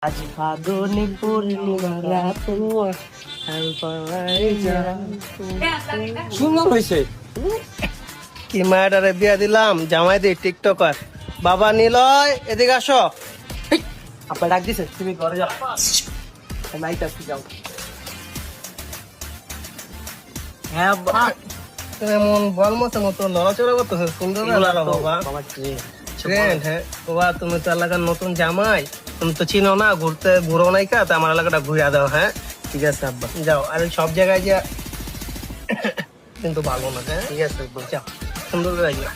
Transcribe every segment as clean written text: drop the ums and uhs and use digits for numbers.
আজ ফাগুনি পূর্ণিমা রাত সুন্দর হয়েছে। কি মায়েরারে বিয়া দিলাম, জামাই দি টিকটকার। বাবা নিলয় এদিকে আসো। আপা ডাক দিছে, তুমি ঘরে যাও। নাইটা যাও। হ্যাঁ বাবা, এমন বল মতো নড়াচড়া করতেছে, সুন্দর বাবা। ফ্রেন্ড, হ্যাঁ বাবা, তুমি তো এলাকার নতুন জামাই, তুমি তো চিনো না, ঘুরো নাই কা, আমার এলাকাটা ঘুরিয়ে দাও। হ্যাঁ ঠিক আছে আব্বা, যাও। আর সব জায়গায় যা কিন্তু ভালো না। হ্যাঁ ঠিক আছে, যাও সুন্দর করে যাও।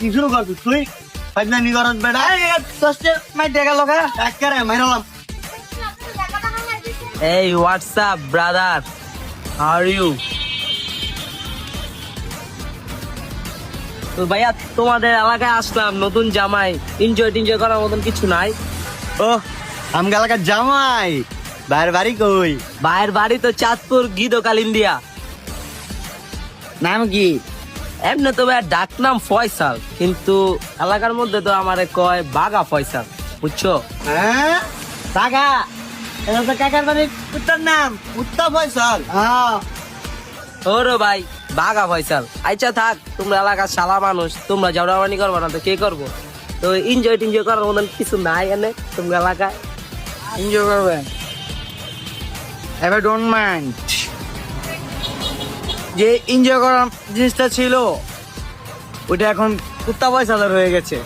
কি শুরু করছিস তুই? এই WhatsApp brother, how are you? তো ভাইয়া, তোমাদের এলাকায় আসলাম নতুন জামাই, এনজয় করার মতন কিছু নাই? ও আমগা এলাকার জামাই, ভাইয়ের বাড়ি কই? ভাইয়ের বাড়ি তো চাঁদপুর গিদোকাল ইন্ডিয়া। নাম কি? এমনি তো ভাইয়া ডাক নাম ফয়সাল, কিন্তু এলাকার মধ্যে তো আমারে কয় বাগা ফয়সাল, বুঝছো? হ্যাঁ কাকা, এটা তো কাকার বাড়ির উত্তর নাম উত্তর ফয়সাল। ওরো ভাই, বাগা ফয়সাল। আচ্ছা থাক, তোমরা এলাকার শালা মানুষ, তোমরা ঝগড়ামানি করবো না তো কে করবো? তো এনজয় করার মতন কিছু নাই এনে তোমরা এলাকায়? এনজয় করবে, এবার ডোন্ট মাইন্ড। যে এনজয় করার জিনিসটা ছিল ওটা এখন কুত্তা পয়সাদার হয়ে গেছে,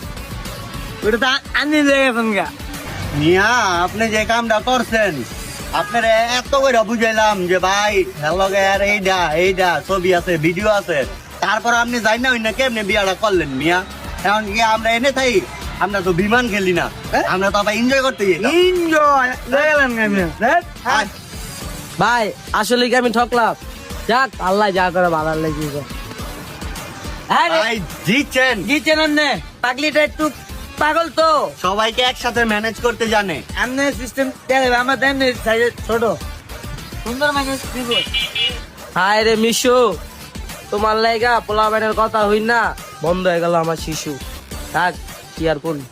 ওটা তো আনি লেগে গেছেন গা। মিয়া, আপনি যে কামটা করছেন, আপনার এত করে বুঝাইলাম যে ভাই হ্যালো আর এইটা ছবি আছে, ভিডিও আছে, তারপর আপনি যাই না ওই না কেমনে বিয়াটা করলেন মিয়া? এখন কি আমরা এনে থাই? আমরা তো বিমান খেলি না, আমরা তো আবার এনজয় করতে এনজয় ভাই আসলে কি আমি ঠকলাম? যাক, আল্লাহ যা করে ভালো লেগে। জিতছেন নে, পাগলিটা একটু পাগল তো, সবাইকে একসাথে ম্যানেজ করতে জানে। এমনি সিস্টেম আমার এমনি সাইজে ছোট সুন্দর ম্যানেজ দিব। হায় রে মিশু, তোমার লাইগা পোলা ব্যানের কথা হই না, বন্ধ হয়ে গেল আমার শিশু। থাক, কি আর করবি।